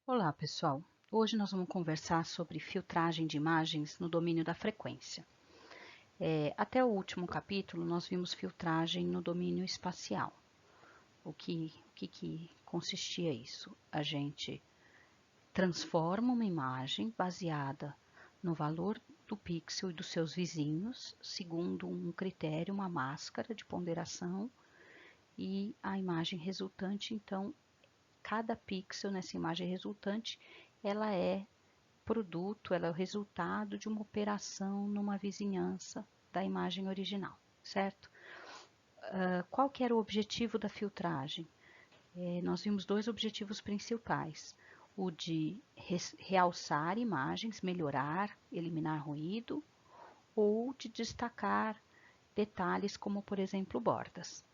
Olá, pessoal. Hoje nós vamos conversar sobre filtragem de imagens no domínio da frequência. Até o último capítulo, nós vimos filtragem no domínio espacial. O que consistia isso? A gente transforma uma imagem baseada no valor do pixel e dos seus vizinhos, segundo um critério, uma máscara de ponderação, e a imagem resultante, então, cada pixel nessa imagem resultante, ela é o resultado de uma operação numa vizinhança da imagem original, certo? Qual que era o objetivo da filtragem? Nós vimos dois objetivos principais: o de realçar imagens, melhorar, eliminar ruído, ou de destacar detalhes como, por exemplo, bordas.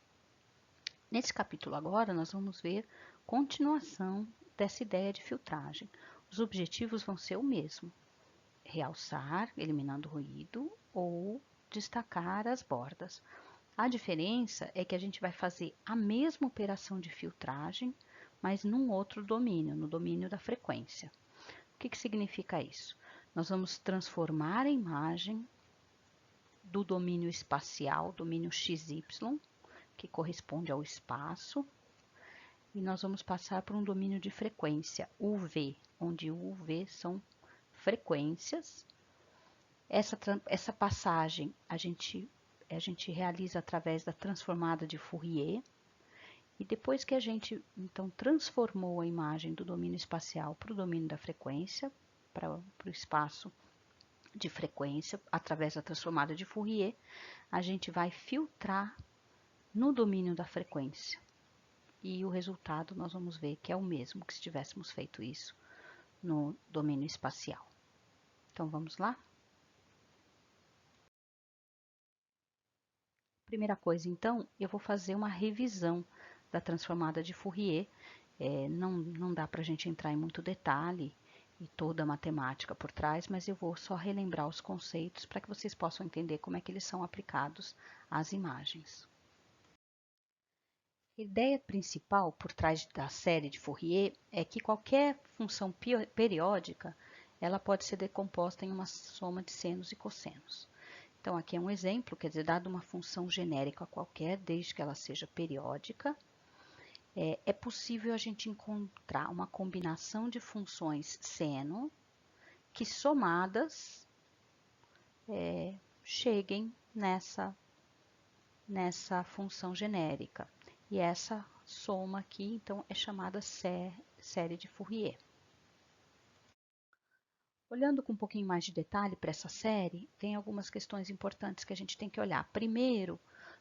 Nesse capítulo agora, nós vamos ver continuação dessa ideia de filtragem. Os objetivos vão ser o mesmo: realçar, eliminando ruído, ou destacar as bordas. A diferença é que a gente vai fazer a mesma operação de filtragem, mas num outro domínio, no domínio da frequência. O que significa isso? Nós vamos transformar a imagem do domínio espacial, domínio XY, que corresponde ao espaço, e nós vamos passar por um domínio de frequência, UV, onde UV são frequências. Essa passagem a gente realiza através da transformada de Fourier, e depois que a gente então transformou a imagem do domínio espacial para o domínio da frequência, para o espaço de frequência, através da transformada de Fourier, a gente vai filtrar no domínio da frequência. E o resultado nós vamos ver que é o mesmo que se tivéssemos feito isso no domínio espacial. Então vamos lá? Primeira coisa, então, eu vou fazer uma revisão da transformada de Fourier. Não dá para a gente entrar em muito detalhe e toda a matemática por trás, mas eu vou só relembrar os conceitos para que vocês possam entender como é que eles são aplicados às imagens. A ideia principal por trás da série de Fourier é que qualquer função periódica ela pode ser decomposta em uma soma de senos e cossenos. Então, aqui é um exemplo, quer dizer, dado uma função genérica qualquer, desde que ela seja periódica, é possível a gente encontrar uma combinação de funções seno que somadas cheguem nessa função genérica. E essa soma aqui, então, é chamada série de Fourier. Olhando com um pouquinho mais de detalhe para essa série, tem algumas questões importantes que a gente tem que olhar. Primeiro,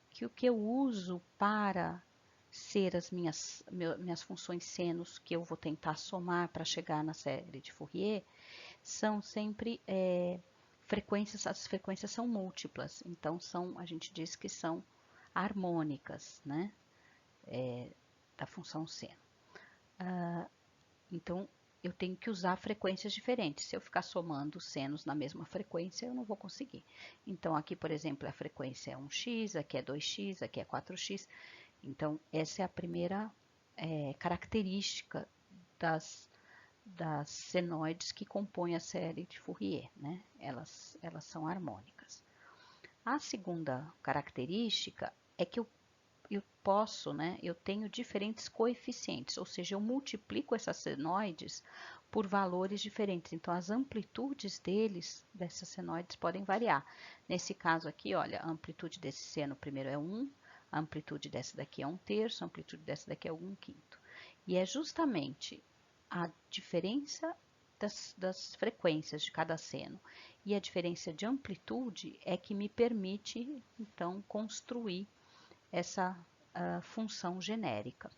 que o que eu uso para ser as minhas funções senos que eu vou tentar somar para chegar na série de Fourier são sempre frequências, as frequências são múltiplas, então a gente diz que são harmônicas, né, da função seno. Então, eu tenho que usar frequências diferentes. Se eu ficar somando senos na mesma frequência, eu não vou conseguir. Então, aqui, por exemplo, a frequência é 1x, aqui é 2x, aqui é 4x. Então, essa é a primeira característica das senoides que compõem a série de Fourier, né? Elas são harmônicas. A segunda característica é que eu posso, né? Eu tenho diferentes coeficientes, ou seja, eu multiplico essas senoides por valores diferentes. Então, as amplitudes dessas senoides, podem variar. Nesse caso aqui, olha, a amplitude desse seno primeiro é 1, a amplitude dessa daqui é 1/3, a amplitude dessa daqui é 1/5. E é justamente a diferença das frequências de cada seno e a diferença de amplitude é que me permite, então, construir essa função genérica.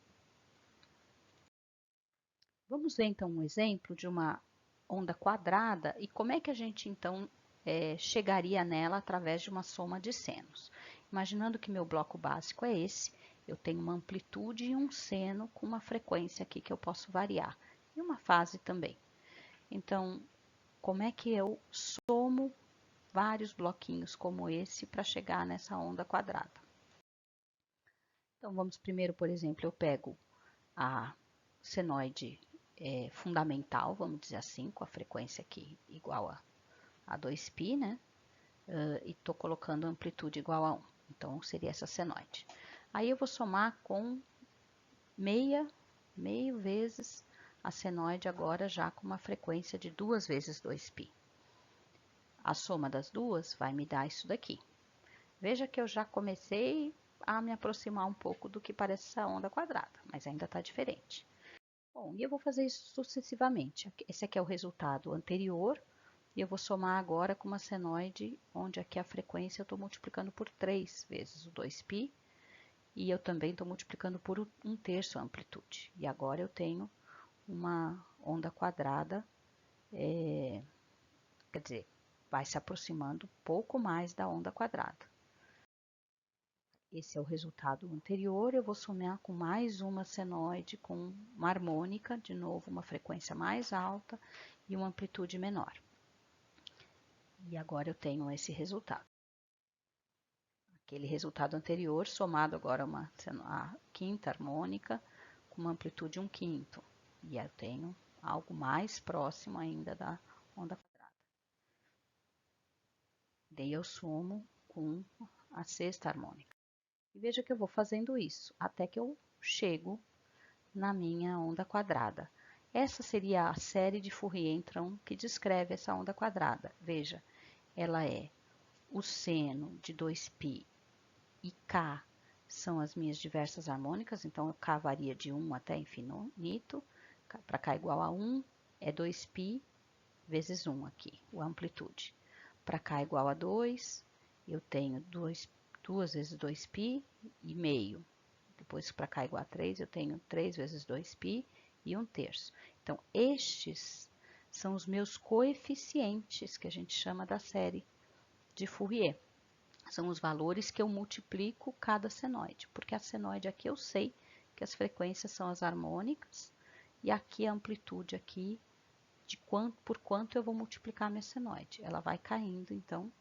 Vamos ver então um exemplo de uma onda quadrada e como é que a gente então chegaria nela através de uma soma de senos. Imaginando que meu bloco básico é esse, eu tenho uma amplitude e um seno com uma frequência aqui que eu posso variar, e uma fase também. Então, como é que eu somo vários bloquinhos como esse para chegar nessa onda quadrada? Então, vamos primeiro, por exemplo, eu pego a senoide fundamental, vamos dizer assim, com a frequência aqui igual a 2π, né? E estou colocando amplitude igual a 1. Então, seria essa senoide. Aí eu vou somar com meio vezes a senoide agora já com uma frequência de 2 vezes 2π. A soma das duas vai me dar isso daqui. Veja que eu já comecei a me aproximar um pouco do que parece essa onda quadrada, mas ainda está diferente. Bom, e eu vou fazer isso sucessivamente. Esse aqui é o resultado anterior, e eu vou somar agora com uma senoide, onde aqui a frequência eu estou multiplicando por 3 vezes o 2π, e eu também estou multiplicando por 1/3 a amplitude. E agora eu tenho uma onda quadrada, quer dizer, vai se aproximando um pouco mais da onda quadrada. Esse é o resultado anterior, eu vou somar com mais uma senoide com uma harmônica, de novo uma frequência mais alta e uma amplitude menor. E agora eu tenho esse resultado. Aquele resultado anterior somado agora a quinta harmônica com uma amplitude 1/5. E eu tenho algo mais próximo ainda da onda quadrada. Daí eu somo com a sexta harmônica. E veja que eu vou fazendo isso até que eu chego na minha onda quadrada. Essa seria a série de Fourier, então, que descreve essa onda quadrada. Veja, ela é o seno de 2π e k são as minhas diversas harmônicas, então k varia de 1 até infinito. Para k igual a 1 é 2π vezes 1 aqui, a amplitude. Para k igual a 2, eu tenho 2 vezes 2π e meio. Depois, para k igual a 3, eu tenho 3 vezes 2π e 1/3. Então, estes são os meus coeficientes, que a gente chama da série de Fourier. São os valores que eu multiplico cada senoide, porque a senoide aqui eu sei que as frequências são as harmônicas, e aqui a amplitude aqui, por quanto eu vou multiplicar a minha senoide. Ela vai caindo, então,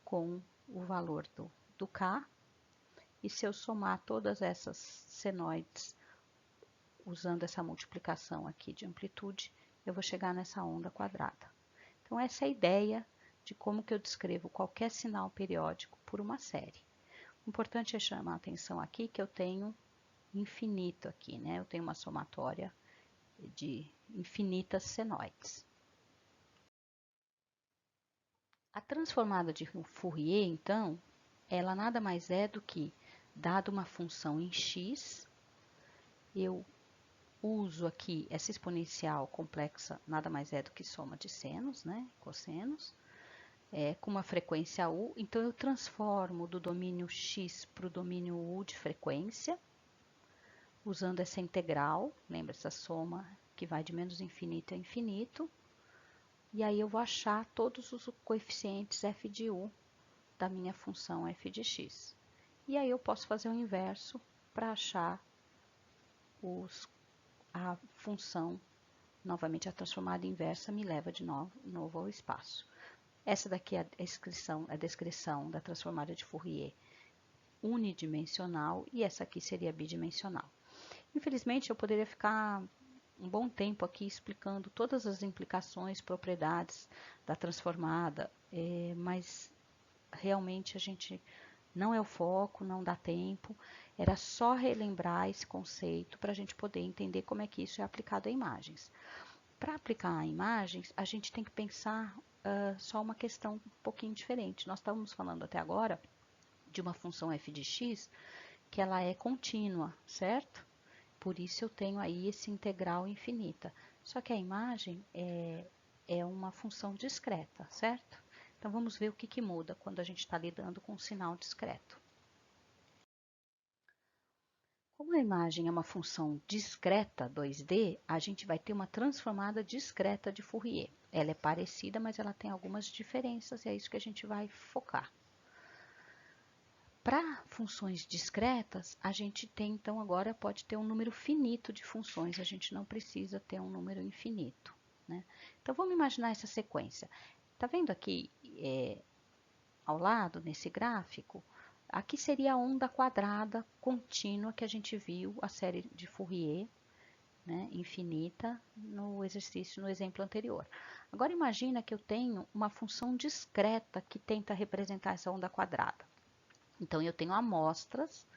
com o valor do k, e se eu somar todas essas senoides usando essa multiplicação aqui de amplitude, eu vou chegar nessa onda quadrada. Então, essa é a ideia de como que eu descrevo qualquer sinal periódico por uma série. O importante é chamar a atenção aqui que eu tenho infinito aqui, né? Eu tenho uma somatória de infinitas senoides. A transformada de Fourier, então, ela nada mais é do que, dado uma função em x, eu uso aqui essa exponencial complexa, nada mais é do que soma de senos, né? Cossenos, com uma frequência u, então eu transformo do domínio x para o domínio u de frequência, usando essa integral, lembra essa soma que vai de menos infinito a infinito, e aí eu vou achar todos os coeficientes f de u da minha função f de x. E aí eu posso fazer o inverso para achar a função, novamente a transformada inversa me leva de novo ao espaço. Essa daqui é a descrição da transformada de Fourier unidimensional e essa aqui seria bidimensional. Infelizmente, eu poderia ficar um bom tempo aqui explicando todas as implicações, propriedades da transformada, mas realmente a gente não é o foco, não dá tempo. Era só relembrar esse conceito para a gente poder entender como é que isso é aplicado a imagens. Para aplicar a imagens, a gente tem que pensar só uma questão um pouquinho diferente. Nós estávamos falando até agora de uma função f de x que ela é contínua, certo? Por isso eu tenho aí esse integral infinita. Só que a imagem é uma função discreta, certo? Então vamos ver o que muda quando a gente está lidando com um sinal discreto. Como a imagem é uma função discreta 2D, a gente vai ter uma transformada discreta de Fourier. Ela é parecida, mas ela tem algumas diferenças e é isso que a gente vai focar. Para funções discretas, a gente tem, então, agora pode ter um número finito de funções, a gente não precisa ter um número infinito, né? Então, vamos imaginar essa sequência. Tá vendo aqui ao lado, nesse gráfico? Aqui seria a onda quadrada contínua que a gente viu, a série de Fourier, né, infinita no exercício, no exemplo anterior. Agora imagina que eu tenho uma função discreta que tenta representar essa onda quadrada. Então eu tenho amostras,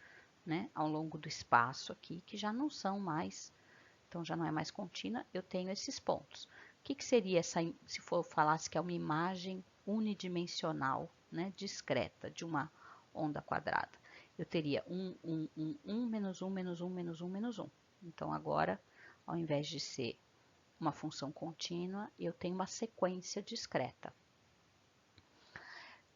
né, ao longo do espaço aqui que já não são mais, então já não é mais contínua, eu tenho esses pontos. O que seria essa, se for falasse que é uma imagem unidimensional, né, discreta de uma onda quadrada? Eu teria 1, menos 1, menos 1, menos 1, menos 1. Então agora, ao invés de ser uma função contínua, eu tenho uma sequência discreta.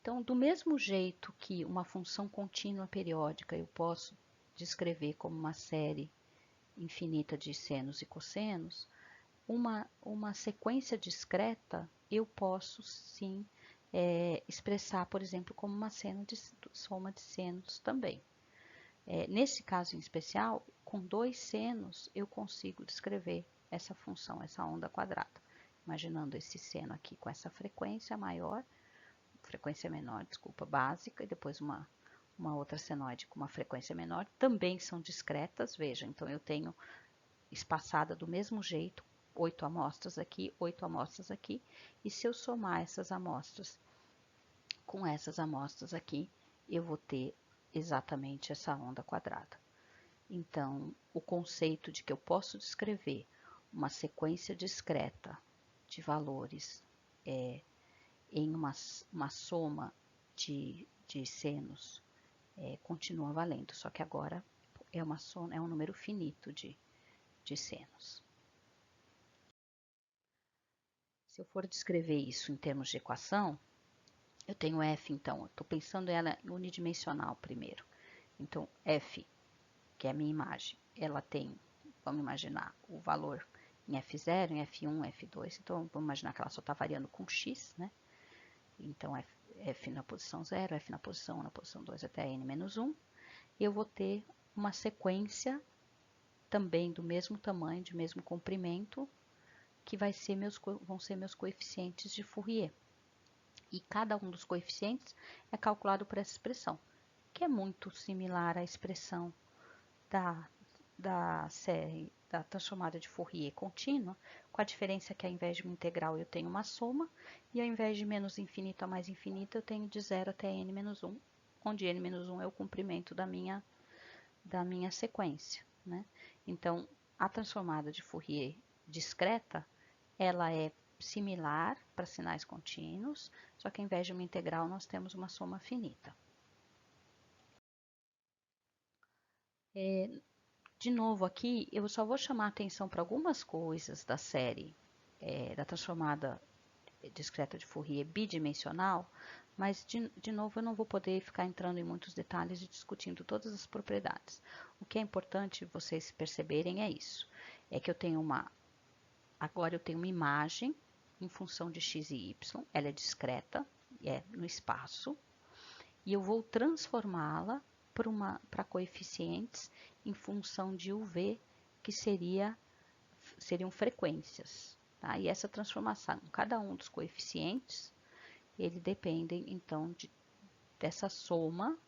Então, do mesmo jeito que uma função contínua periódica eu posso descrever como uma série infinita de senos e cossenos, uma sequência discreta eu posso sim expressar, por exemplo, como uma soma de senos também. Nesse caso em especial, com 2 senos eu consigo descrever essa função, essa onda quadrada. Imaginando esse seno aqui com essa frequência maior, frequência menor, desculpa, básica, e depois uma outra senoide com uma frequência menor, também são discretas, veja, então eu tenho espaçada do mesmo jeito, 8 amostras aqui, 8 amostras aqui, e se eu somar essas amostras com essas amostras aqui, eu vou ter exatamente essa onda quadrada. Então, o conceito de que eu posso descrever uma sequência discreta de valores em uma soma de senos continua valendo, só que agora é um número finito de senos. Se eu for descrever isso em termos de equação, eu tenho f, então, eu estou pensando ela unidimensional primeiro. Então, f, que é a minha imagem, ela tem, vamos imaginar, o valor em f0, em f1, f2, então vamos imaginar que ela só está variando com x, né? Então, f na posição 0, f na posição 1, na posição 2 até n-1, eu vou ter uma sequência também do mesmo tamanho, de mesmo comprimento, que vão ser meus coeficientes de Fourier. E cada um dos coeficientes é calculado por essa expressão, que é muito similar à expressão da série da transformada de Fourier contínua, com a diferença que ao invés de uma integral eu tenho uma soma, e ao invés de menos infinito a mais infinito eu tenho de 0 até n-1, onde n-1 é o comprimento da minha sequência, né? Então, a transformada de Fourier discreta, ela é similar para sinais contínuos, só que ao invés de uma integral nós temos uma soma finita. De novo aqui, eu só vou chamar a atenção para algumas coisas da série da transformada discreta de Fourier bidimensional, mas de novo eu não vou poder ficar entrando em muitos detalhes e discutindo todas as propriedades. O que é importante vocês perceberem é isso, é que agora eu tenho uma imagem em função de x e y, ela é discreta, é no espaço, e eu vou transformá-la para coeficientes em função de UV, que seriam frequências. Tá? E essa transformação, cada um dos coeficientes, ele depende, então, dessa soma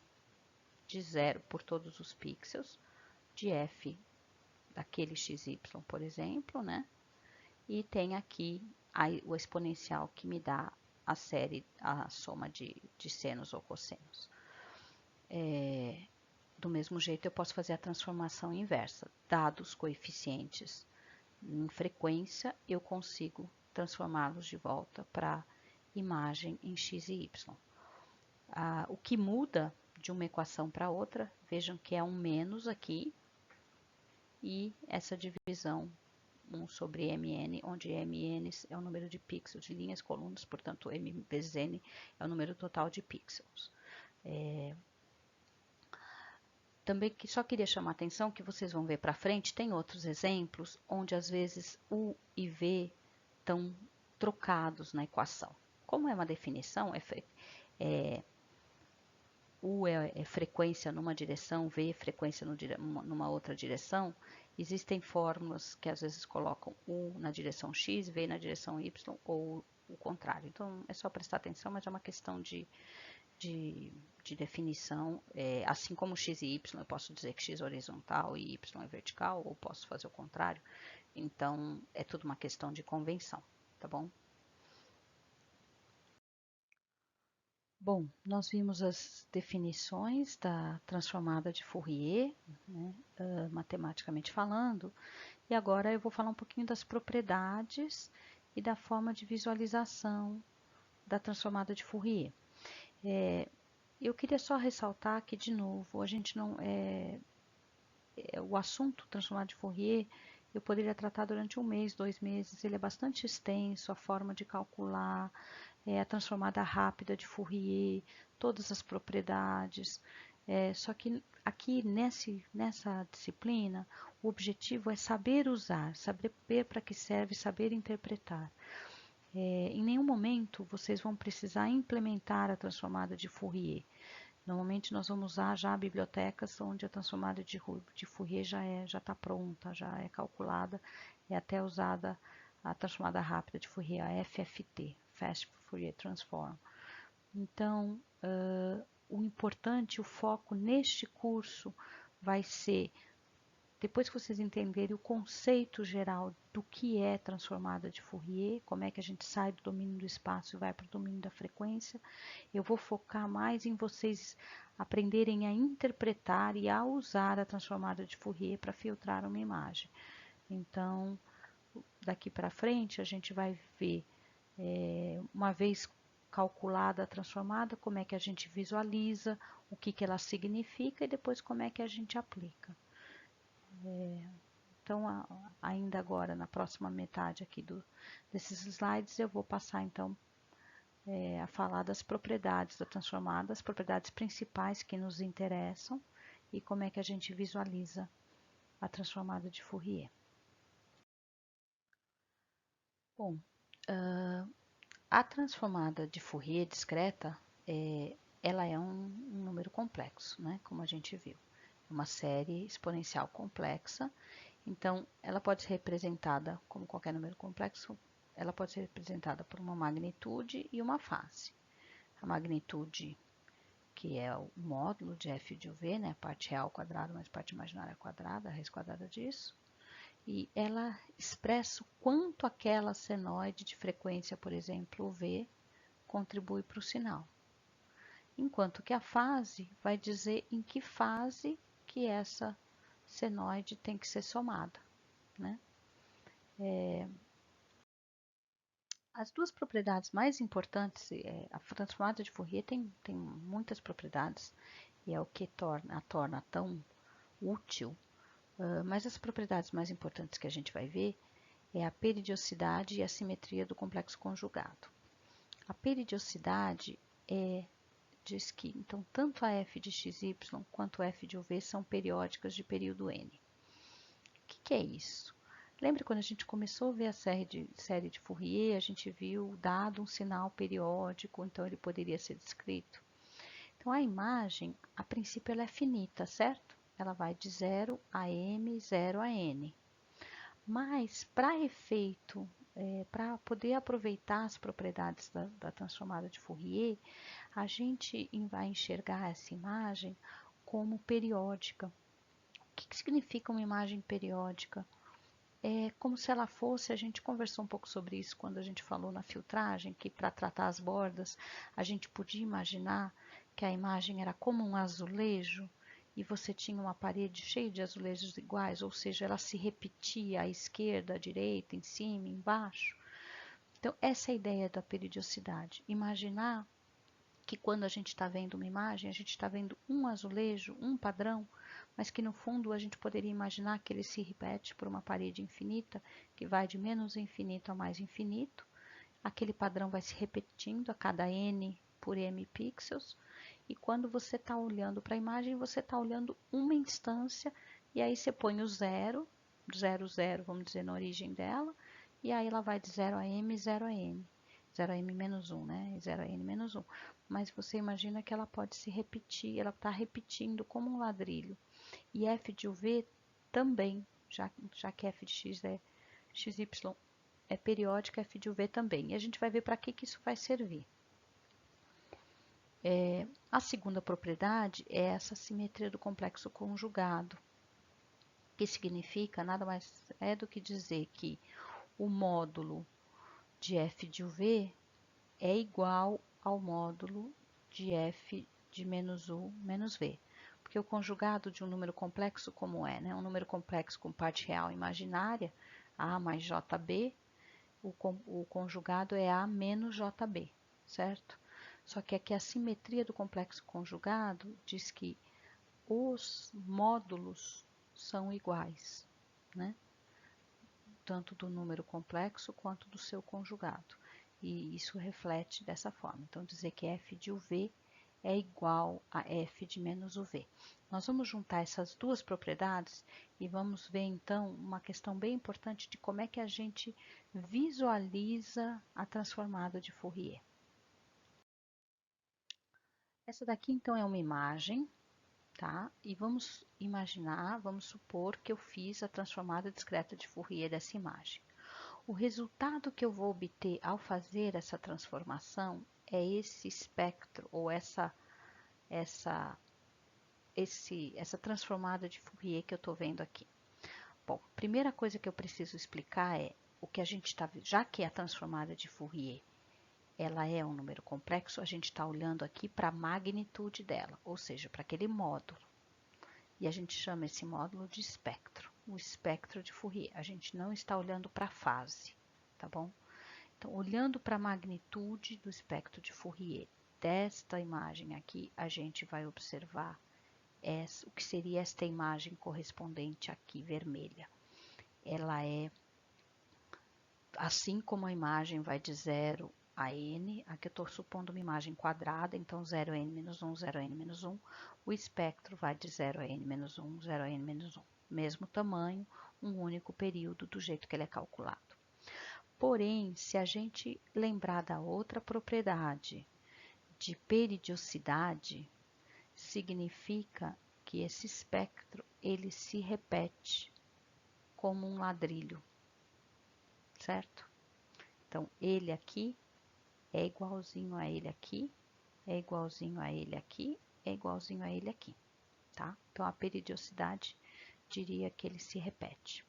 de 0 por todos os pixels, de f daquele xy, por exemplo, né? E tem aqui o exponencial que me dá a soma de senos ou cossenos. Do mesmo jeito, eu posso fazer a transformação inversa. Dados coeficientes em frequência, eu consigo transformá-los de volta para imagem em x e y. O que muda de uma equação para outra, vejam que é um menos aqui, e essa divisão 1 sobre mn, onde mn é o número de pixels de linhas, colunas, portanto m vezes n é o número total de pixels. Também só queria chamar a atenção que vocês vão ver para frente, tem outros exemplos onde às vezes U e V estão trocados na equação. Como é uma definição, U é frequência numa direção, V é frequência numa outra direção, existem fórmulas que às vezes colocam U na direção X, V na direção Y ou o contrário. Então é só prestar atenção, mas é uma questão de de definição, assim como x e y, eu posso dizer que x é horizontal e y é vertical, ou posso fazer o contrário. Então, é tudo uma questão de convenção, tá bom? Bom, nós vimos as definições da transformada de Fourier, né, matematicamente falando, e agora eu vou falar um pouquinho das propriedades e da forma de visualização da transformada de Fourier. Eu queria só ressaltar que, de novo, a gente não o assunto transformada de Fourier eu poderia tratar durante 1 mês, 2 meses. Ele é bastante extenso, a forma de calcular, a transformada rápida de Fourier, todas as propriedades. Só que aqui nessa disciplina, o objetivo é saber usar, saber para que serve, saber interpretar. Em nenhum momento vocês vão precisar implementar a transformada de Fourier. Normalmente nós vamos usar já bibliotecas onde a transformada de Fourier já está pronta, já é calculada, é até usada a transformada rápida de Fourier, a FFT, Fast Fourier Transform. Então, o importante, o foco neste curso vai ser, depois que vocês entenderem o conceito geral do que é transformada de Fourier, como é que a gente sai do domínio do espaço e vai para o domínio da frequência, eu vou focar mais em vocês aprenderem a interpretar e a usar a transformada de Fourier para filtrar uma imagem. Então, daqui para frente, a gente vai ver, uma vez calculada a transformada, como é que a gente visualiza, o que ela significa e depois como é que a gente aplica. Então, ainda agora, na próxima metade aqui desses slides, eu vou passar então a falar das propriedades da transformada, as propriedades principais que nos interessam e como é que a gente visualiza a transformada de Fourier. Bom, a transformada de Fourier discreta, ela é um número complexo, né? Como a gente viu. É uma série exponencial complexa, então ela pode ser representada como qualquer número complexo, ela pode ser representada por uma magnitude e uma face. A magnitude, que é o módulo de f de uv, né? A parte real quadrada mais a parte imaginária quadrada, a raiz quadrada disso. E ela expressa o quanto aquela senoide de frequência, por exemplo, uv, contribui para o sinal. Enquanto que a fase vai dizer em que fase que essa senoide tem que ser somada, né? As duas propriedades mais importantes, a transformada de Fourier tem muitas propriedades, e é o que a torna tão útil, mas as propriedades mais importantes que a gente vai ver é a peridiosidade e a simetria do complexo conjugado. A peridiosidade diz que, então, tanto a f de xy quanto a f de uv são periódicas de período n. O que é isso? Lembra quando a gente começou a ver a série de Fourier, a gente viu dado um sinal periódico, então ele poderia ser descrito. Então, a imagem, a princípio, ela é finita, certo? Ela vai de 0 a m, 0 a n. Mas, para efeito, para poder aproveitar as propriedades da transformada de Fourier, a gente vai enxergar essa imagem como periódica. O que significa uma imagem periódica? É como se ela fosse, a gente conversou um pouco sobre isso quando a gente falou na filtragem, que para tratar as bordas, a gente podia imaginar que a imagem era como um azulejo e você tinha uma parede cheia de azulejos iguais, ou seja, ela se repetia à esquerda, à direita, em cima, embaixo. Então, essa é a ideia da peridiosidade. Imaginar que quando a gente está vendo uma imagem, a gente está vendo um azulejo, um padrão, mas que no fundo a gente poderia imaginar que ele se repete por uma parede infinita, que vai de menos infinito a mais infinito. Aquele padrão vai se repetindo a cada n por m pixels, e quando você está olhando para a imagem, você está olhando uma instância, e aí você põe o 0, 0, 0, vamos dizer, na origem dela, e aí ela vai de 0 a m, 0 a n. 0 a m menos 1, né? 0 a n menos 1. Mas você imagina que ela pode se repetir, ela está repetindo como um ladrilho. E f de uv também, já que f de x é xy é periódica, f de uv também. E a gente vai ver para que isso vai servir. A segunda propriedade é essa simetria do complexo conjugado, que significa nada mais é do que dizer que o módulo de f de uv é igual ao módulo de f de menos u menos v. Porque o conjugado de um número complexo como é, né? Um número complexo com parte real imaginária, a mais jb, o conjugado é a menos jb, certo? Só que aqui a simetria do complexo conjugado diz que os módulos são iguais, né? Tanto do número complexo quanto do seu conjugado. E isso reflete dessa forma. Então, dizer que f de uv é igual a f de menos uv. Nós vamos juntar essas duas propriedades e vamos ver, então, uma questão bem importante de como é que a gente visualiza a transformada de Fourier. Essa daqui, então, é uma imagem, tá? E vamos imaginar, vamos supor que eu fiz a transformada discreta de Fourier dessa imagem. O resultado que eu vou obter ao fazer essa transformação é esse espectro, ou essa transformada de Fourier que eu estou vendo aqui. Bom, primeira coisa que eu preciso explicar é o que a gente está vendo, já que a transformada de Fourier ela é um número complexo, a gente está olhando aqui para a magnitude dela, ou seja, para aquele módulo. E a gente chama esse módulo de espectro, o espectro de Fourier. A gente não está olhando para a fase, tá bom? Então, olhando para a magnitude do espectro de Fourier desta imagem aqui, a gente vai observar o que seria esta imagem correspondente aqui, vermelha. Ela é, assim como a imagem vai de 0 a n, aqui eu estou supondo uma imagem quadrada, então 0 a n menos 1, 0 a n menos 1, o espectro vai de 0 a n menos 1, 0 a n menos 1. Mesmo tamanho, um único período, do jeito que ele é calculado. Porém, se a gente lembrar da outra propriedade de periodicidade, significa que esse espectro ele se repete como um ladrilho, certo? Então, ele aqui é igualzinho a ele aqui, é igualzinho a ele aqui, é igualzinho a ele aqui, tá? Então, a periodicidade diria que ele se repete.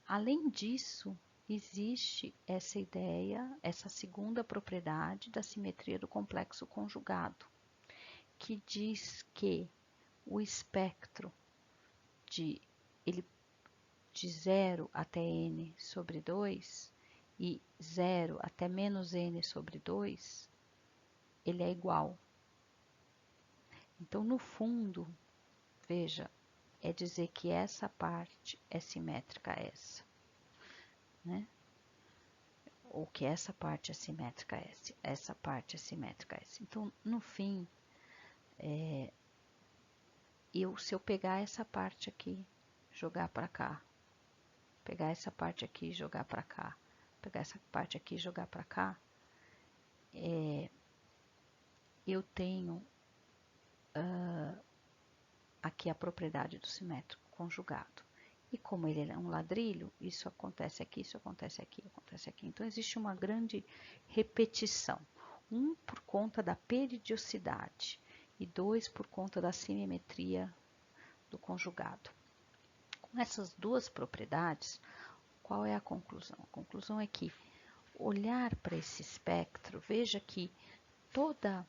Além disso, existe essa ideia, essa segunda propriedade da simetria do complexo conjugado, que diz que o espectro de 0 até n sobre 2 e 0 até menos n sobre 2, ele é igual. Então, no fundo, veja, é dizer que essa parte é simétrica a essa, né? Ou que essa parte é simétrica a essa parte é simétrica a essa. Então, no fim, se eu pegar essa parte aqui, jogar para cá, pegar essa parte aqui e jogar para cá, pegar essa parte aqui e jogar para cá, eu tenho aqui a propriedade do simétrico conjugado. E como ele é um ladrilho, isso acontece aqui, isso acontece aqui, acontece aqui. Então, existe uma grande repetição. Por conta da periodicidade e 2 por conta da simetria do conjugado. Com essas duas propriedades, qual é a conclusão? A conclusão é que olhar para esse espectro, veja que toda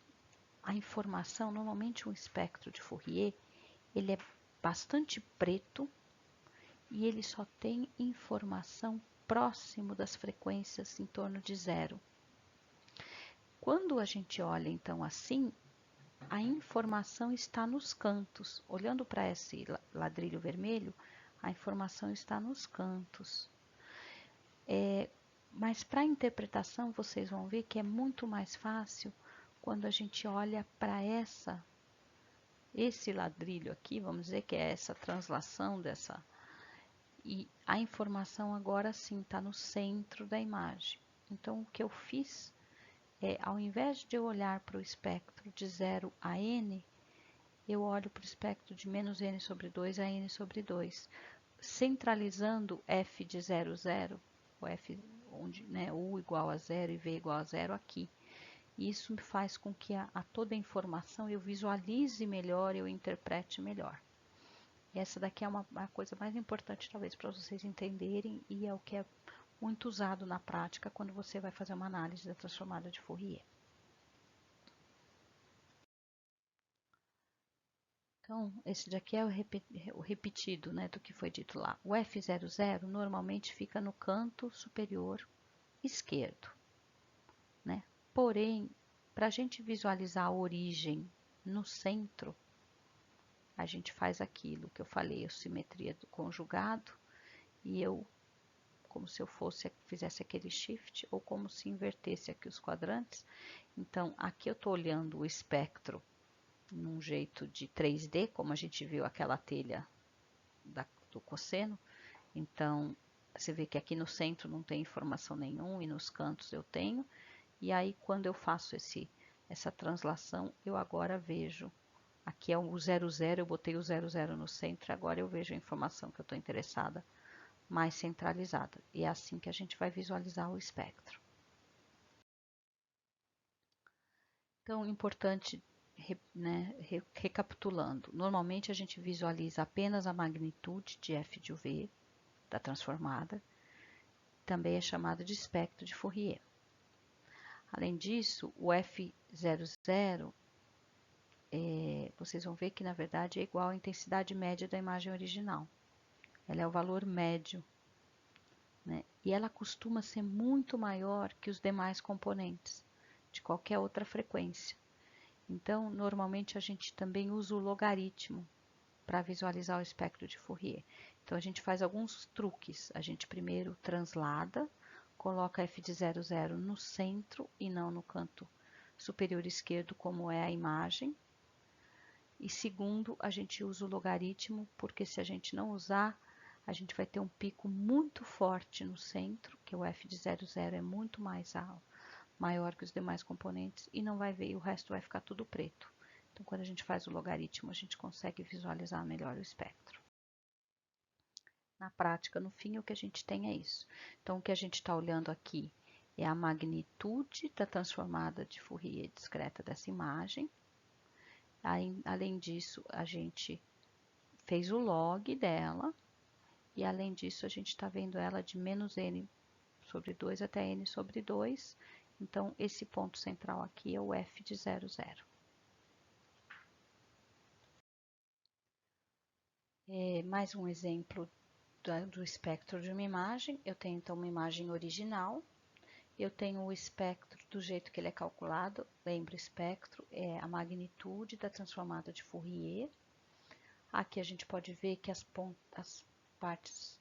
a informação, normalmente um espectro de Fourier, ele é bastante preto e ele só tem informação próximo das frequências em torno de 0. Quando a gente olha então assim, a informação está nos cantos. Olhando para esse ladrilho vermelho, a informação está nos cantos. Mas para a interpretação, vocês vão ver que é muito mais fácil quando a gente olha para esse ladrilho aqui, vamos dizer que é essa translação dessa. E a informação agora sim está no centro da imagem. Então, o que eu fiz é, ao invés de eu olhar para o espectro de 0 a n, eu olho para o espectro de menos n sobre 2 a n sobre 2, centralizando f de 0, 0 o F, onde, né, U igual a 0 e V igual a 0 aqui. E isso faz com que a toda a informação eu visualize melhor, eu interprete melhor. E essa daqui é a coisa mais importante, talvez, para vocês entenderem, e é o que é muito usado na prática quando você vai fazer uma análise da transformada de Fourier. Então, esse daqui é o repetido, né, do que foi dito lá. O F00 normalmente fica no canto superior esquerdo, né? Porém, para a gente visualizar a origem no centro, a gente faz aquilo que eu falei, a simetria do conjugado, e eu, como se eu fizesse aquele shift, ou como se invertesse aqui os quadrantes. Então, aqui eu estou olhando o espectro num jeito de 3D, como a gente viu aquela telha do cosseno. Então, você vê que aqui no centro não tem informação nenhuma e nos cantos eu tenho. E aí, quando eu faço essa translação, eu agora vejo. Aqui é o 00, eu botei o 00 no centro, agora eu vejo a informação que eu estou interessada mais centralizada. E é assim que a gente vai visualizar o espectro. Então, importante, né, recapitulando, normalmente a gente visualiza apenas a magnitude de f de v da transformada, também é chamado de espectro de Fourier. Além disso, o f00, vocês vão ver que na verdade é igual à intensidade média da imagem original. Ela é o valor médio, né? E ela costuma ser muito maior que os demais componentes de qualquer outra frequência. Então, normalmente a gente também usa o logaritmo para visualizar o espectro de Fourier. Então, a gente faz alguns truques. A gente primeiro translada, coloca f de 00 no centro e não no canto superior esquerdo, como é a imagem. E segundo, a gente usa o logaritmo, porque se a gente não usar, a gente vai ter um pico muito forte no centro, que o f de 00 é muito mais alto, maior que os demais componentes, e não vai ver, e o resto vai ficar tudo preto. Então, quando a gente faz o logaritmo, a gente consegue visualizar melhor o espectro. Na prática, no fim, o que a gente tem é isso. Então, o que a gente está olhando aqui é a magnitude da transformada de Fourier discreta dessa imagem. Além disso, a gente fez o log dela, e além disso, a gente está vendo ela de menos n sobre 2 até n sobre 2. Então, esse ponto central aqui é o f de 00. Mais um exemplo do espectro de uma imagem. Eu tenho, então, uma imagem original. Eu tenho o espectro do jeito que ele é calculado. Lembra, o espectro é a magnitude da transformada de Fourier. Aqui a gente pode ver que as partes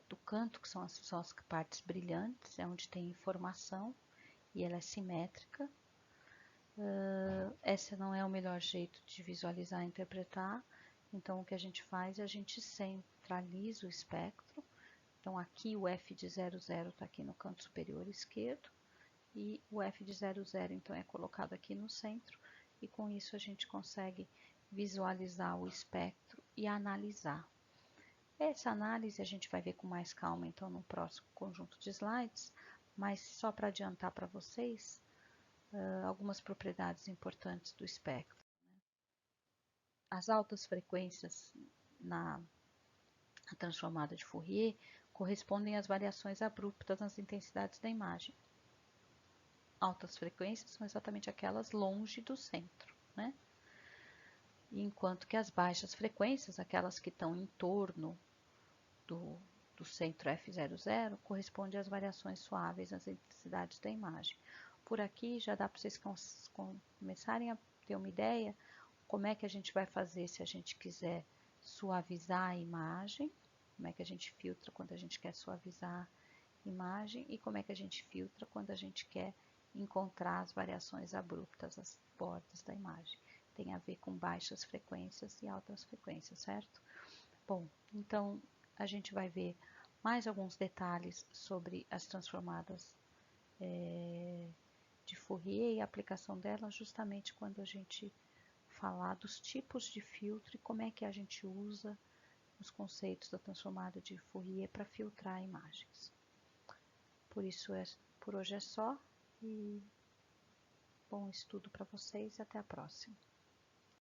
do canto, que são as partes brilhantes, é onde tem informação, e ela é simétrica. Esse não é o melhor jeito de visualizar e interpretar. Então, o que a gente faz é a gente centraliza o espectro. Então, aqui o f de 00 está aqui no canto superior esquerdo, e o f de 00 então é colocado aqui no centro, e com isso a gente consegue visualizar o espectro e analisar. Essa análise a gente vai ver com mais calma então no próximo conjunto de slides, mas só para adiantar para vocês algumas propriedades importantes do espectro. As altas frequências na transformada de Fourier correspondem às variações abruptas nas intensidades da imagem. Altas frequências são exatamente aquelas longe do centro, né? Enquanto que as baixas frequências, aquelas que estão em torno do centro F00, correspondem às variações suaves nas intensidades da imagem. Por aqui já dá para vocês começarem a ter uma ideia como é que a gente vai fazer se a gente quiser suavizar a imagem, como é que a gente filtra quando a gente quer suavizar a imagem e como é que a gente filtra quando a gente quer encontrar as variações abruptas, as bordas da imagem. Tem a ver com baixas frequências e altas frequências, certo? Bom, então a gente vai ver mais alguns detalhes sobre as transformadas de Fourier e a aplicação delas justamente quando a gente falar dos tipos de filtro e como é que a gente usa os conceitos da transformada de Fourier para filtrar imagens. Por hoje é só e bom estudo para vocês e até a próxima.